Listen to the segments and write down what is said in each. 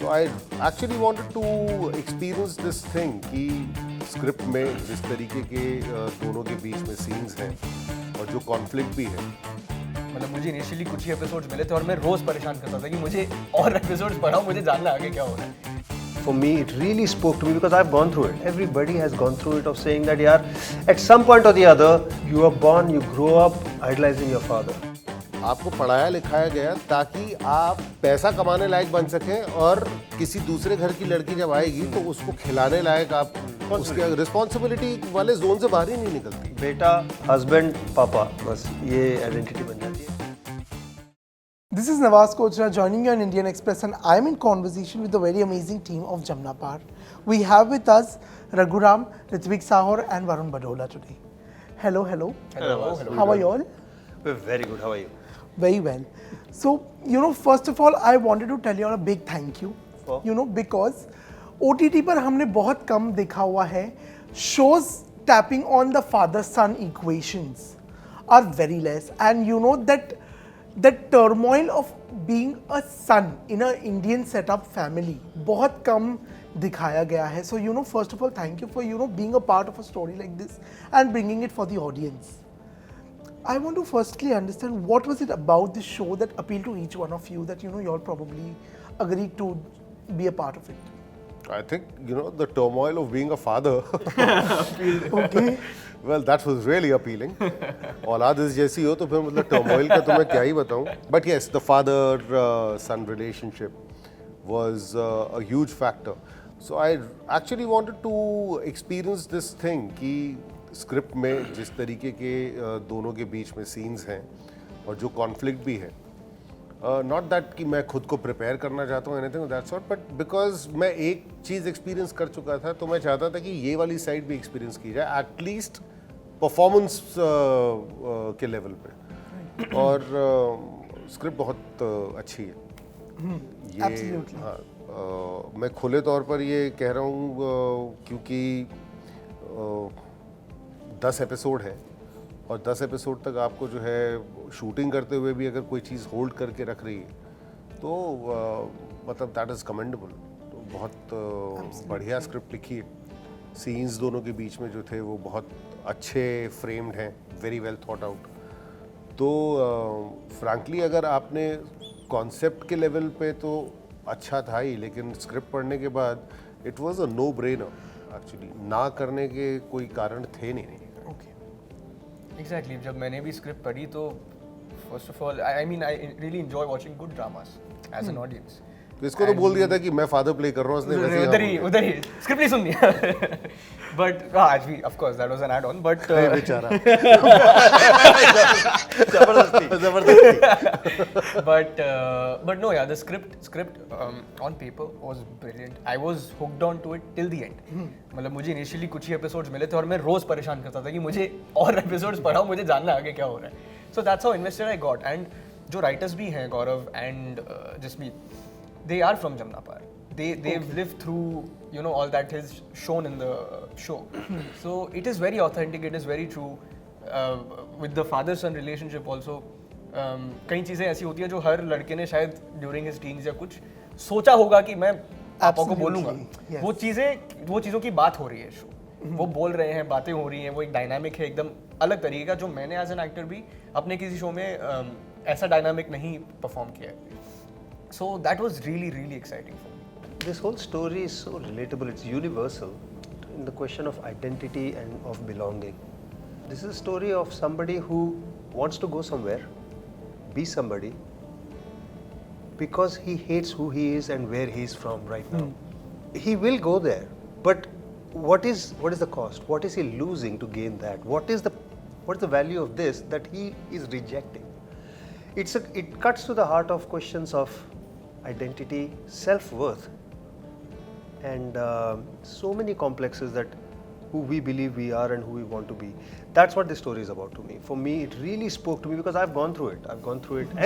So I actually wanted to experience this thing कि script में जिस तरीके के दोनों के बीच में सीन्स हैं और जो कॉन्फ्लिक्ट भी है। मतलब मुझे इनिशियली कुछ ही एपिसोड्स मिले थे और मैं रोज परेशान करता था कि मुझे और एपिसोड्स पढ़ाओ, मुझे जानना आगे क्या हो रहा है। For me, it really spoke to me because I've gone through it. Everybody has gone through it of saying that, yaar, at some point or the other, you are born, you grow up idolizing your father. आपको पढ़ाया लिखाया गया ताकि आप पैसा कमाने लायक बन सकें और किसी दूसरे घर की लड़की जब आएगी तो उसको खिलाने लायक आप उसके रिस्पॉन्सिबिलिटी वाले जोन से बाहर ही नहीं निकलती। बेटा, हस्बैंड, पापा, बस ये आइडेंटिटी बन जाती है। This is Nawaz Kochra joining you on Indian Express, and I am in conversation with the very amazing team of Jamna Par. We have with us Raghuram, Ritvik Sahor and Varun Badola today. Hello. Hello. How are you all? We're very good. How are you? Very well. So, first of all, I wanted to tell you all a big thank you. For? Because OTT पर हमने बहुत कम देखा हुआ है. Shows tapping on the father-son equations are very less, and that turmoil of being a son in an Indian setup family बहुत कम दिखाया गया है. So first of all, thank you for being a part of a story like this and bringing it for the audience. I want to firstly understand what was it about this show that appealed to each one of you that you all probably agreed to be a part of it. I think the turmoil of being a father. Okay. Well, that was really appealing. औलाद इस जैसी हो तो फिर मतलब turmoil का तो मैं क्या ही बताऊं. But yes, the father-son relationship was a huge factor. So I actually wanted to experience this thing कि स्क्रिप्ट में जिस तरीके के दोनों के बीच में सीन्स हैं और जो कॉन्फ्लिक्ट भी है. नॉट दैट कि मैं खुद को प्रिपेयर करना चाहता हूँ anything that sort, but because मैं एक चीज़ एक्सपीरियंस कर चुका था तो मैं चाहता था कि ये वाली साइड भी एक्सपीरियंस की जाए एटलीस्ट परफॉर्मेंस के लेवल पे. और स्क्रिप्ट बहुत अच्छी है ये. हाँ, मैं खुले तौर पर ये कह रहा हूँ क्योंकि 10 एपिसोड है और 10 एपिसोड तक आपको जो है शूटिंग करते हुए भी अगर कोई चीज़ होल्ड करके रख रही है तो मतलब दैट इज़ कमेंडेबल. तो बहुत बढ़िया स्क्रिप्ट लिखी है. सीन्स दोनों के बीच में जो थे वो बहुत अच्छे फ्रेम्ड हैं, वेरी वेल थॉट आउट. तो फ्रैंकली अगर आपने कॉन्सेप्ट के लेवल पे तो अच्छा था ही, लेकिन स्क्रिप्ट पढ़ने के बाद it was a no brainer actually. ना करने के कोई कारण थे नहीं. Exactly. जब मैंने भी स्क्रिप्ट पढ़ी तो first of all I really enjoy watching good dramas as an audience. तो इसको तो बोल दिया था कि मैं फादर प्ले कर रहा हूँ, उसने उधर ही स्क्रिप्ट नहीं सुननी. बट आज भी of course that was an add on but बेचारा जबरदस्ती. but no, yeah, the script on paper was brilliant. I was hooked on to it till the end. मतलब मुझे इनिशियली कुछ ही एपिसोड्स मिले थे और मैं रोज परेशान करता था कि मुझे और एपिसोड्स पढ़ाओ, मुझे जानना आगे क्या हो रहा है. So that's how invested I got. And जो राइटर्स भी हैं Gaurav and Jasmeet, they are from Jamna Par. They've lived through all that is shown in the show. So it is very authentic, it is very true. With the father-son relationship also, कई चीज़ें ऐसी होती हैं जो हर लड़के ने शायद ड्यूरिंग हिज टीन्स या कुछ सोचा होगा कि मैं पापा को बोलूँगा. Yes. वो चीज़ों की बात हो रही है शो. वो बोल रहे हैं, बातें हो रही हैं, वो एक डायनामिक है एकदम अलग तरीके का जो मैंने एज एन एक्टर भी अपने किसी शो में ऐसा डायनामिक नहीं परफॉर्म किया है. So that was really, really exciting for me. This whole story is so relatable. It's universal in the question of identity and of belonging. This is a story of somebody who wants to go somewhere, be somebody, because he hates who he is and where he is from right now. He will go there, but what is the cost? What is he losing to gain that? What is the value of this that he is rejecting? It cuts to the heart of questions of identity, self-worth, and so many complexes that who we believe we are and who we want to be. That's what this story is about to me. For me, it really spoke to me because I've gone through it.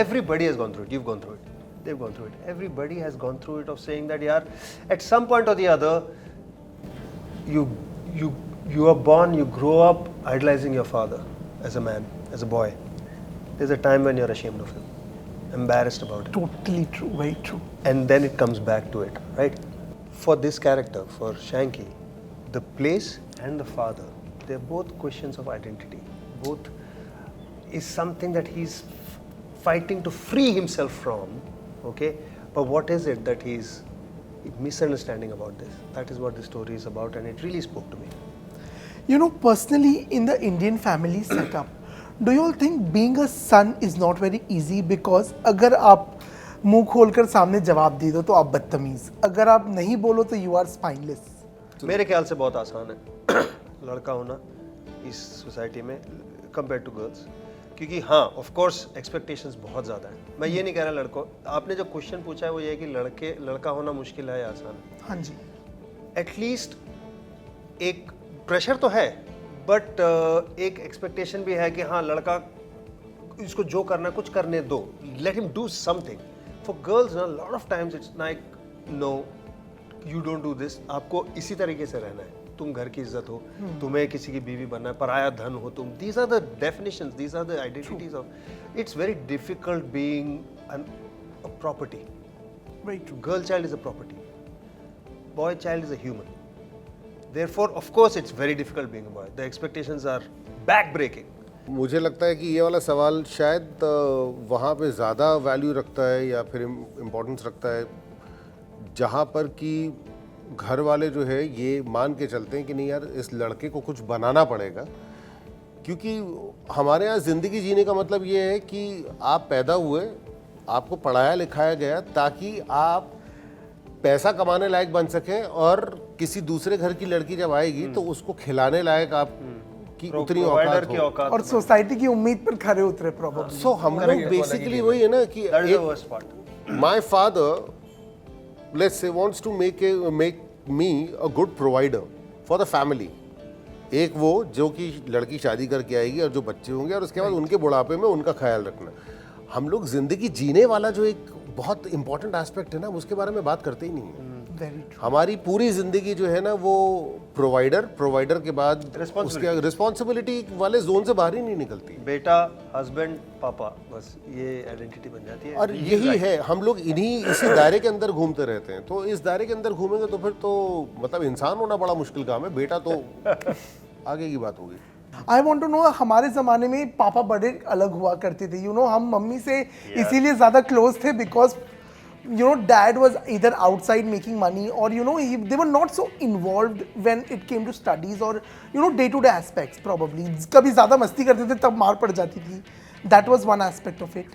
Everybody has gone through it. You've gone through it. They've gone through it. Everybody has gone through it of saying that, yaar, at some point or the other, you are born, you grow up idolizing your father as a man, as a boy. There's a time when you're ashamed of him. embarrassed about it. Totally true, very true. And then it comes back to it, right? For this character, for Shanky, the place and the father, they're both questions of identity. Both is something that he's fighting to free himself from, okay? But what is it that he's misunderstanding about this? That is what the story is about, and it really spoke to me. You know, personally, in the Indian family setup, do you all think being a son is not very easy? Because अगर आप मुंह खोलकर सामने जवाब दे दो तो आप बदतमीज, अगर आप नहीं बोलो तो you are spineless. मेरे ख्याल से बहुत आसान है लड़का होना इस सोसाइटी में कंपेयर टू गर्ल्स, क्योंकि हाँ ऑफ कोर्स एक्सपेक्टेशंस बहुत ज़्यादा हैं. मैं ये नहीं कह रहा लड़कों, आपने जो क्वेश्चन पूछा है वो ये है कि लड़का होना मुश्किल है या आसान है. हाँ जी. एटलीस्ट एक प्रेशर तो है, बट एक एक्सपेक्टेशन भी है कि हाँ लड़का इसको जो करना कुछ करने दो, let him do something. For girls ना lot of times it's like no you don't do this. आपको इसी तरीके से रहना है, तुम घर की इज्जत हो, तुम्हें किसी की बीवी बनना है, पराया धन हो तुम. These are the definitions, these are the identities of. It's very difficult being a property. Very true. Girl child is a property, boy child is a human. Therefore, of course, it's very difficult being a boy. The expectations are back-breaking. मुझे लगता है कि ये वाला सवाल शायद वहाँ पे ज़्यादा वैल्यू रखता है या फिर इम्पोर्टेंस रखता है जहाँ पर कि घर वाले जो है ये मान के चलते हैं कि नहीं यार इस लड़के को कुछ बनाना पड़ेगा, क्योंकि हमारे यहाँ ज़िंदगी जीने का मतलब ये है कि आप पैदा हुए, आपको पढ़ाया लिखाया गया ताकि आप पैसा कमाने लायक बन सकें और किसी दूसरे घर की लड़की जब आएगी तो उसको खिलाने लायक आप की उतनी औकात हो. और सोसाइटी की उम्मीद पर खरे उतरे probably. सो हम लोग बेसिकली वही है ना कि That is the worst part. my father, let's say, wants to make me a good provider for the family. एक वो जो कि लड़की शादी करके आएगी और जो बच्चे होंगे और उसके बाद उनके बुढ़ापे में उनका ख्याल रखना. हम लोग जिंदगी जीने वाला जो एक बहुत इंपॉर्टेंट एस्पेक्ट है ना उसके बारे में बात करते ही नहीं है. Very true. हमारी पूरी जिंदगी जो है ना वो प्रोवाइडर के बाद उसके रिस्पॉन्सिबिलिटी वाले जोन से बाहर ही नहीं निकलती. बेटा, हस्बैंड, पापा, बस ये आइडेंटिटी बन जाती है. और यही है, हम लोग इसी दायरे के अंदर घूमते रहते हैं. तो इस दायरे के अंदर घूमेंगे तो फिर तो मतलब इंसान होना बड़ा मुश्किल काम है. बेटा तो आगे की बात होगी. आई वॉन्ट टू नो, हमारे ज़माने में पापा बड़े अलग हुआ करते थे. यू नो, हम मम्मी से इसीलिए ज़्यादा क्लोज थे because you know dad was either outside making money or you know they were not so involved when it came to studies or you know day to day aspects. Probably kabhi zyada masti karte the tab maar pad jati thi. That was one aspect of it.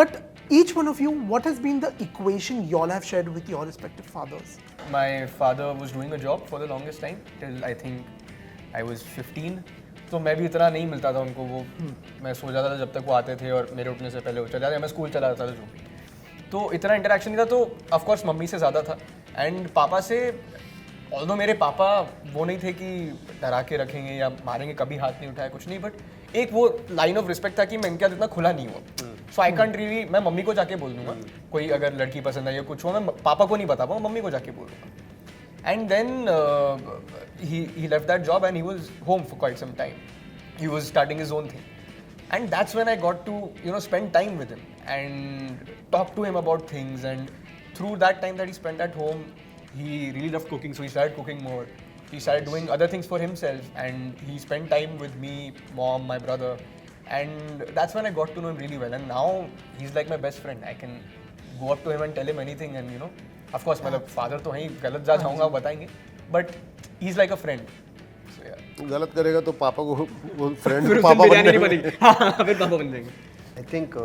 But each one of you, what has been the equation you all have shared with your respective fathers? My father was doing a job for the longest time till I think I was 15. तो मैं भी इतना नहीं मिलता था उनको. वो मैं सो जाता था जब तक वो आते थे और मेरे उठने से पहले वो चले जाते. मैं स्कूल चला जाता था जो, तो इतना इंटरेक्शन नहीं था. तो ऑफ कोर्स मम्मी से ज़्यादा था. एंड पापा से, ऑल्दो मेरे पापा वो नहीं थे कि डरा के रखेंगे या मारेंगे, कभी हाथ नहीं उठाया, कुछ नहीं. बट एक वो लाइन ऑफ रिस्पेक्ट था कि मैं इनके साथ इतना खुला नहीं हुआ. सो आई कांट रियली, मैं मम्मी को जाके बोल दूंगा कोई अगर लड़की पसंद है या कुछ हो, मैं पापा को नहीं बता पाऊँ, मम्मी को जाके बोल दूंगा. And then he left that job and he was home for quite some time. He was starting his own thing. And that's when I got to, you know, spend time with him and talk to him about things. And through that time that he spent at home, he really loved cooking, so he started cooking more. He started doing other things for himself, and he spent time with me, mom, my brother. And that's when I got to know him really well. And now he's like my best friend. I can go up to him and tell him anything, and you know, of course, मतलब father तो हैं, गलत जा जाऊँगा बताएंगे, but he's like a friend. So yeah. गलत करेगा तो पापा को वो फ्रेंड फिर पापा बिरयानी नहीं बन बनेगी. हाँ, फिर पापा बन जाएंगे. I think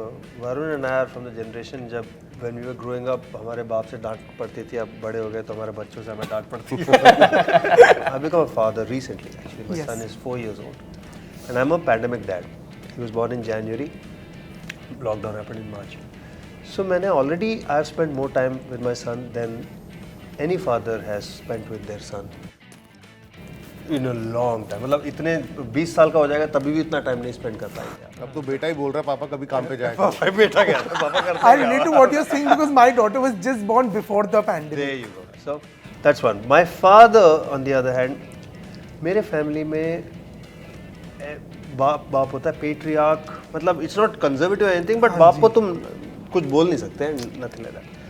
Varun and I are from the generation जब when we were growing up हमारे बाप से डांट पड़ती थी. अब बड़े हो गए तो हमारे बच्चों से हमें डांट पड़ती है. I become a father recently. Actually, my son is 4 years old, and I'm a pandemic dad. He was born in January. Lockdown happened in March. So मैंने already I've spent more time with my son than any father has spent with their son in a long time. मतलब इतने 20 साल का हो जाएगा तभी भी इतना टाइम नहीं स्पेंड कर पाएंगे. अब तो बेटा ही बोल रहा है पापा कभी काम पे जाएगा. बेटा क्या पापा करते I relate to what you're saying because my daughter was just born before the pandemic. There you go. So that's one. My father, on the other hand, मेरे फैमिली में बाप होता है पेट्रियार्क. मतलब it's not conservative anything, but बाप को तुम कुछ बोल नहीं सकते हैं, nothing like that.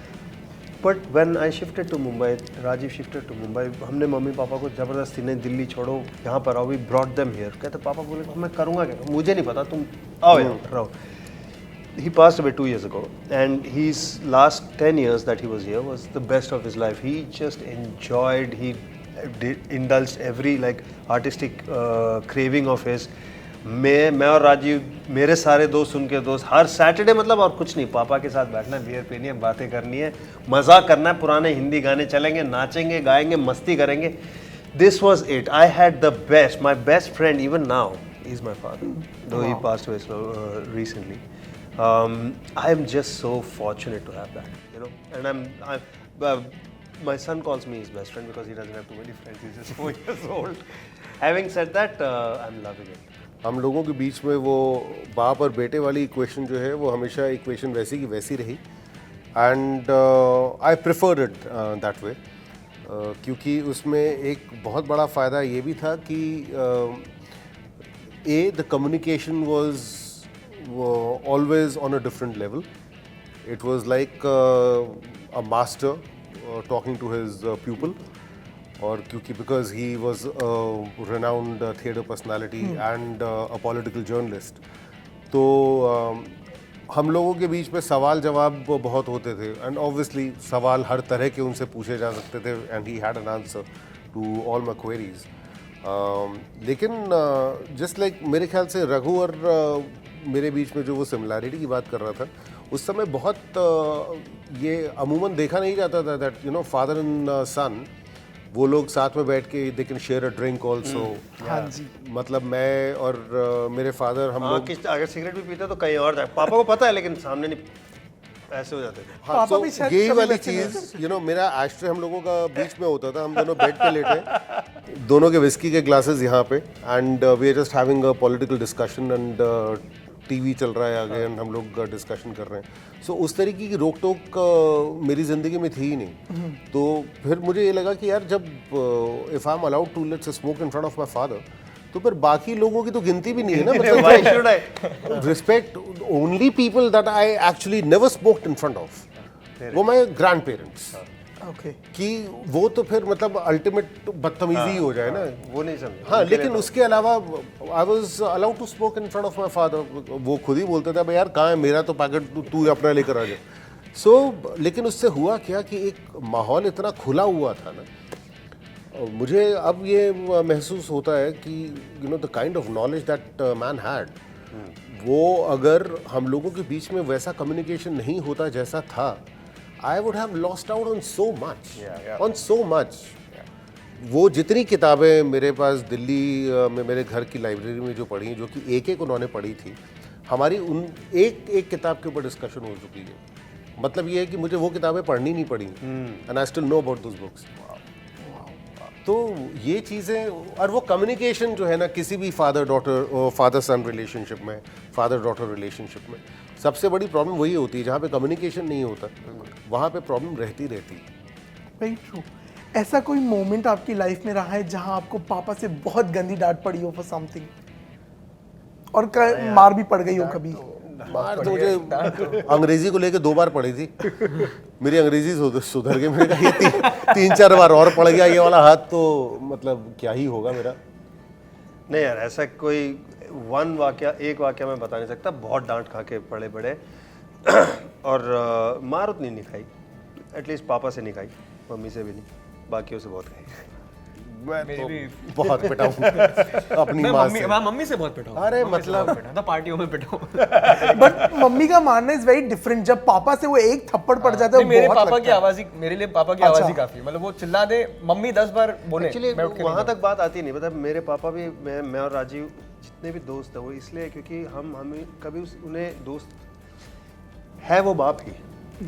But when I shifted to Mumbai, Rajeev shifted to Mumbai, हमने मम्मी पापा को ज़बरदस्ती नहीं दिल्ली छोड़ो यहाँ पर आओ, वी ब्रॉट देम हियर। कहते पापा बोले मैं करूँगा क्या, मुझे नहीं पता, तुम आओ यहाँ पर रहो। He passed away 2 years ago, and his last 10 years that he was here was the best of his life. He just enjoyed, he indulged every like artistic craving of his. मैं और राजीव, मेरे सारे दोस्त, उनके दोस्त, हर सैटरडे मतलब और कुछ नहीं, पापा के साथ बैठना, बियर पीनी है, बातें करनी है, मजाक करना है, पुराने हिंदी गाने चलेंगे, नाचेंगे, गाएंगे, मस्ती करेंगे. This was it. I had the best. My best friend even now is my father, though he passed away recently. I am just so fortunate to have that, you know. And my son calls me his best friend because he doesn't have too many friends. He's just 4 years old. Having said that, I'm loving it. हम लोगों के बीच में वो बाप और बेटे वाली equation जो है वो हमेशा इक्वेशन वैसी की वैसी रही, and I preferred it that way, क्योंकि उसमें एक बहुत बड़ा फ़ायदा ये भी था कि the communication was always on a different level. It was like a master talking to his pupil, और क्योंकि because he was a renowned theatre personality and a political journalist, तो हम लोगों के बीच में सवाल जवाब बहुत होते थे, and obviously सवाल हर तरह के उनसे पूछे जा सकते थे, and he had an answer to all my queries. लेकिन जस्ट लाइक मेरे ख्याल से रघु और मेरे बीच में जो वो सिमिलैरिटी की बात कर रहा था, उस समय बहुत ये अमूमन देखा नहीं जाता था that you know father and son, वो लोग साथ में बैठ के they can share a drink also. हाँ जी, मतलब मैं और मेरे फादर हम लोग अगर सिगरेट भी पीते तो कहीं और जाए, पापा को पता है लेकिन सामने नहीं, ऐसे हो जाते थे. हाँ, पापा so भी शायद यही कभी वाली वैसे चीज़ यू नो मेरा एस्ट्रे हम लोगों का बीच में होता था, हम दोनों बेड पे लेटे, दोनों के विस्की के ग्लासेस यहाँ पे, and we are just having a political discussion, and TV चल रहा है आगे, एंड हम लोग डिस्कशन कर रहे हैं. सो उस तरीके की रोक टोक मेरी ज़िंदगी में थी ही नहीं. तो फिर मुझे ये लगा कि यार जब if I am allowed to let's smoke in front of my father, तो फिर बाकी लोगों की तो गिनती भी नहीं है ना. Why should I? Respect only people that I actually never spoked in front of, वो माई ग्रैंड पेरेंट्स, ओके, कि वो तो फिर मतलब अल्टीमेट बदतमीजी हो जाए ना. वो नहीं समझे. हाँ, लेकिन उसके अलावा I was allowed to smoke in front of my father. वो खुद ही बोलते थे भाई यार कहाँ है मेरा तो पैकेट, तू अपना लेकर आ जा. सो लेकिन उससे हुआ क्या कि एक माहौल इतना खुला हुआ था ना, मुझे अब ये महसूस होता है कि you know the kind of knowledge that man had, वो अगर हम लोगों के बीच में वैसा कम्युनिकेशन नहीं होता जैसा था, I would have lost out on so much. वो जितनी किताबें मेरे पास दिल्ली में मेरे घर की लाइब्रेरी में जो पढ़ी, जो कि एक एक उन्होंने पढ़ी थी, हमारी उन एक एक किताब के ऊपर डिस्कशन हो चुकी है. मतलब ये है कि मुझे वो किताबें पढ़नी नहीं पड़ी, and I still know about those books. तो ये चीज़ें, और वो कम्युनिकेशन जो है ना किसी भी फादर सन रिलेशनशिप में, फादर डॉटर रिलेशनशिप में, सबसे बड़ी प्रॉब्लम वही होती है. जहाँ पे कम्युनिकेशन नहीं होता वहाँ पे प्रॉब्लम रहती है. Very true. ऐसा कोई मोमेंट आपकी लाइफ में रहा है जहां आपको पापा से बहुत गंदी डांट पड़ी हो फॉर समथिंग, और मार भी पड़ गई हो कभी? मार तो मुझे अंग्रेजी को लेके 2 बार पड़ी थी. मेरी अंग्रेजी सुधर गई, मैंने कहा ये 3-4 बार और पड़ गया ये वाला हाथ, तो मतलब क्या ही होगा मेरा. नहीं यार, ऐसा कोई एक वाक्य मैं बता नहीं सकता. बहुत डांट खा के पड़े बड़े और मार उतनी नहीं खाई, एटलीस्ट पापा से नहीं खाई, मम्मी से भी नहीं, बाकियों से बहुत खाई. मैं मेरी तो भी- बहुत पिटा हूँ अपनी माँ से. मैं मम्मी से बहुत पिटा हूँ. अरे मम्मी से मतलब- बहुत पिटा था, पार्टियों में पिटा हूँ. बट मम्मी का मानना इज वेरी डिफरेंट. जब पापा से वो एक थप्पड़ पड़ जाता है, नहीं, मेरे बहुत पापा लगता की है. आवाज ही, मेरे लिए पापा की अच्छा. आवाज ही काफी, मतलब वो चिल्ला दे, मम्मी 10 बार बोले, एक्चुअली मैं उठ के वहाँ नहीं तक बात आती नहीं. मतलब मेरे पापा भी, मैं और राजीव जितने भी दोस्त हैं वो इसलिए क्योंकि हमें कभी उन्हें दोस्त है, वो बाप ही,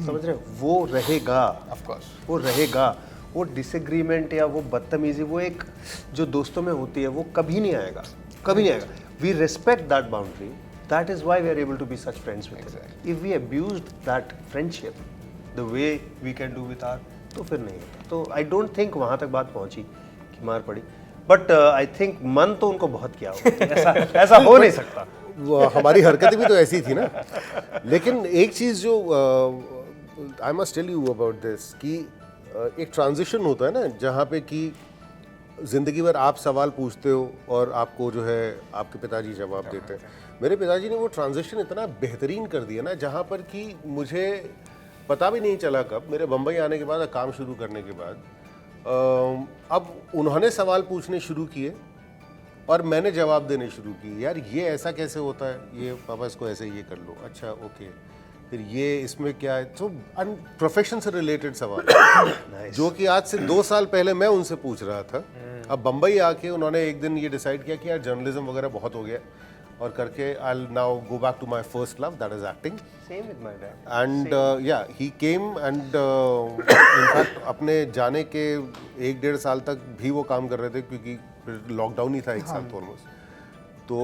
समझ रहे हो, वो रहेगा, Of course. वो रहेगा. वो डिसएग्रीमेंट या वो बदतमीजी, वो एक जो दोस्तों में होती है, वो कभी नहीं आएगा, कभी नहीं आएगा. We respect that boundary, that is why we are able to be such friends with him. If we abused that friendship the way we can do with our, तो फिर नहीं होता. तो आई डोंट थिंक वहाँ तक बात पहुँची कि मार पड़ी, बट आई थिंक मन तो उनको बहुत किया होगा. ऐसा हो नहीं सकता. हमारी हरकतें भी तो ऐसी थी ना। लेकिन एक चीज़ जो I must tell you about this कि एक ट्रांजिशन होता है ना जहाँ पे कि ज़िंदगी भर आप सवाल पूछते हो और आपको जो है आपके पिताजी जवाब देते हैं। मेरे पिताजी ने वो ट्रांजिशन इतना बेहतरीन कर दिया ना, जहाँ पर कि मुझे पता भी नहीं चला कब, मेरे बम्बई आने के बाद, काम शुरू करने के बाद, अब उन्होंने सवाल पूछने शुरू किए और मैंने जवाब देने शुरू किए। यार ये ऐसा कैसे होता है, ये पापा इसको ऐसे ये कर लो, अच्छा ओके, फिर ये इसमें क्या है, तो प्रोफेशन से रिलेटेड सवाल जो कि आज से 2 साल पहले मैं उनसे पूछ रहा था। अब बम्बई आके उन्होंने एक दिन ये डिसाइड किया कि यार जर्नलिज्म वगैरह बहुत हो गया और करके I now go back to my first love, that is acting. Same with my dad. And या ही केम एंड इनफैक्ट अपने जाने के 1-1.5 साल तक भी वो काम कर रहे थे, क्योंकि फिर लॉकडाउन ही था 1 साल तो ऑलमोस्ट। तो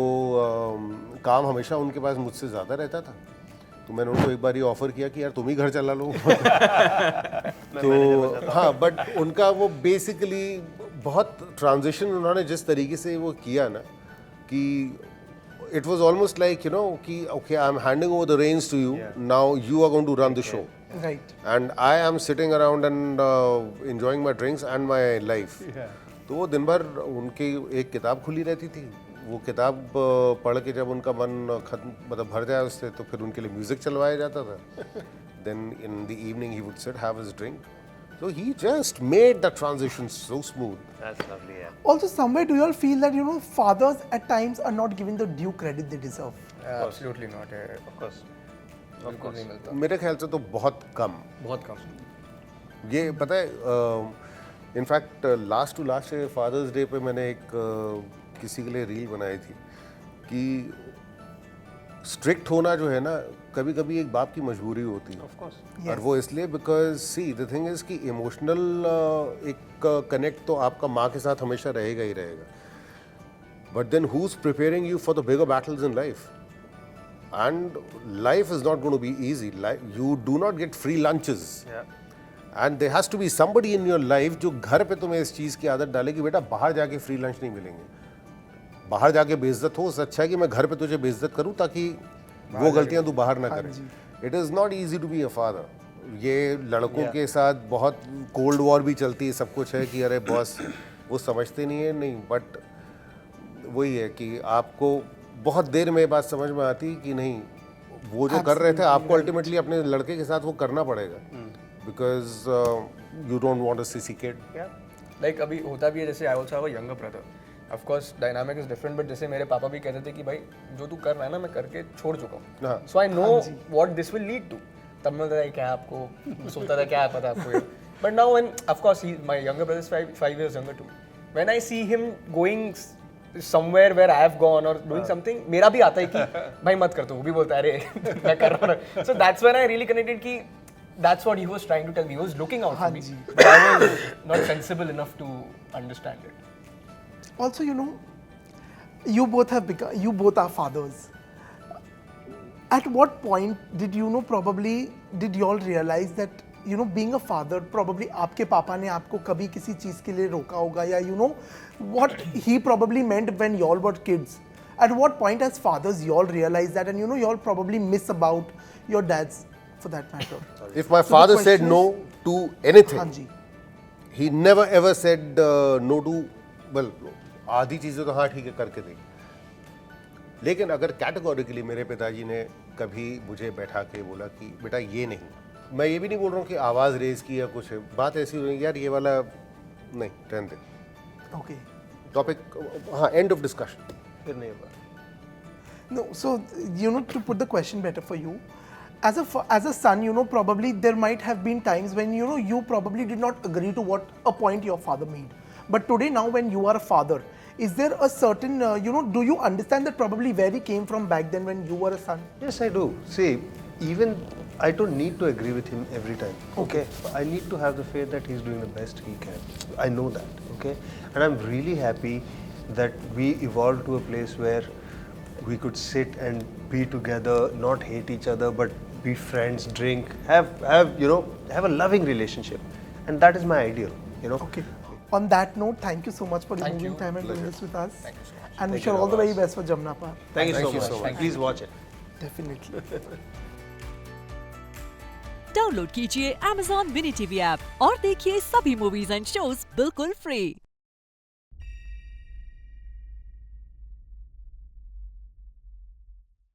काम हमेशा उनके पास मुझसे ज़्यादा रहता था। तो मैंने उनको एक बार ये ऑफ़र किया कि यार तुम ही घर चला लो। तो हाँ, बट उनका वो बेसिकली बहुत ट्रांजिशन उन्होंने जिस तरीके से वो किया ना कि it was almost like, you know, ki, okay, I'm handing over the reins to you. Yeah. Now you are going to run the show. Right. And I am sitting around and enjoying my drinks and my life. Yeah. तो वो दिन भर उनकी एक किताब खुली रहती थी। वो किताब पढ़ के जब उनका मन खत्म मतलब भर जाए उससे, तो फिर उनके लिए म्यूजिक चलवाया जाता था। Then in the evening he would sit, have his drink. So he just made the transition so smooth. That's lovely, yeah. Also, somewhere do you all feel that, you know, fathers at times are not given the due credit they deserve? Absolutely not है, Of course. बिल्कुल नहीं मिलता, मेरे ख्याल से तो बहुत कम। बहुत कम। ये पता है, in fact last to last father's day पे मैंने एक किसी के लिए रील बनाई थी कि स्ट्रिक्ट होना जो है ना, कभी कभी एक बाप की मजबूरी होती है। Of course. और वो इसलिए because see the thing is कि इमोशनल एक कनेक्ट तो आपका माँ के साथ हमेशा रहेगा ही रहेगा, but then who is preparing you for the bigger battles in life, and life is not going to be easy, you do not get free lunches, Yeah. And there has to be somebody in your life जो घर पे तुम्हें इस चीज़ की आदत डाले कि बेटा बाहर जाके फ्री लंच नहीं मिलेंगे, बाहर जाके बेइज्जत हो, उससे अच्छा है कि मैं घर पे तुझे बेइज्जत करूं ताकि वो गलतियां तू बाहर ना करे। It is not easy to be a father. ये लड़कों के साथ बहुत कोल्ड वॉर भी चलती है, सब कुछ है कि अरे बॉस वो समझते नहीं है, नहीं, बट वही है कि आपको बहुत देर में बात समझ में आती कि नहीं, वो जो कर रहे थे आपको अल्टीमेटली अपने लड़के के साथ वो करना पड़ेगा, because you don't want a CC kid. Yeah. Like अभी होता भी है, जैसे I also have a younger brother, of course dynamic is different, but जैसे मेरे पापा भी कहते थे कि भाई जो तू कर रहा है ना, मैं करके छोड़ चुका हाँ। हूँ, so I know what this will lead to. तब मैं बोलता था क्या आपको सोचता था क्या पता आपको ये, but now when of course he my younger brother is 5 years younger to me, when I see him going somewhere where I have gone or doing something, मेरा भी आता है कि भाई मत कर, तो वो भी बोलता है अरे मैं कर रहा हूँ। So that's when I really connected कि that's what he was trying to tell me. He was looking out for me, but I was not sensible enough to understand it. Also, you know, you both are fathers. At what point did you know, probably did you all realize that, you know, being a father, probably आपके पापा ने आपको कभी किसी चीज़ के लिए रोका होगा, या you know what he probably meant when you all were kids. At what point as fathers you all realize that, and you know you all probably miss about your dads for that matter. If my So the father said question no is- to anything, हाँ जी, he never ever said no to, well, आधी चीज़ें तो हाँ ठीक है करके दी, लेकिन अगर कैटेगोरिकली मेरे पिताजी ने कभी मुझे बैठा के बोला कि बेटा ये नहीं, मैं ये भी नहीं बोल रहा हूँ कि आवाज़ रेज की या कुछ है, बात ऐसी हुई यार ये वाला नहीं, रहने दे, okay. टॉपिक, हाँ, एंड ऑफ डिस्कशन। फिर नहीं होगा। No, so you know, to put the question better for you, as a son, you know, probably there might have been times when, you know, you probably did not agree to what a point your father made. But today, now when you are a father, is there a certain, you know, do you understand that probably where he came from back then when you were a son? Yes, I do. See, even I don't need to agree with him every time. Okay. I need to have the faith that he's doing the best he can. I know that. Okay. And I'm really happy that we evolved to a place where we could sit and be together, not hate each other, but be friends, drink, have you know, have a loving relationship, and that is my ideal. You know. Okay. On that note, thank you so much for Thank removing you. time and doing Pleasure. this with us. Thank you so much. And wish you all the very best for Jamna Par. Thank you Thank so you much. so much. Please watch it. Definitely. Download कीजिए Amazon Mini TV app और देखिए सभी movies and shows बिल्कुल free.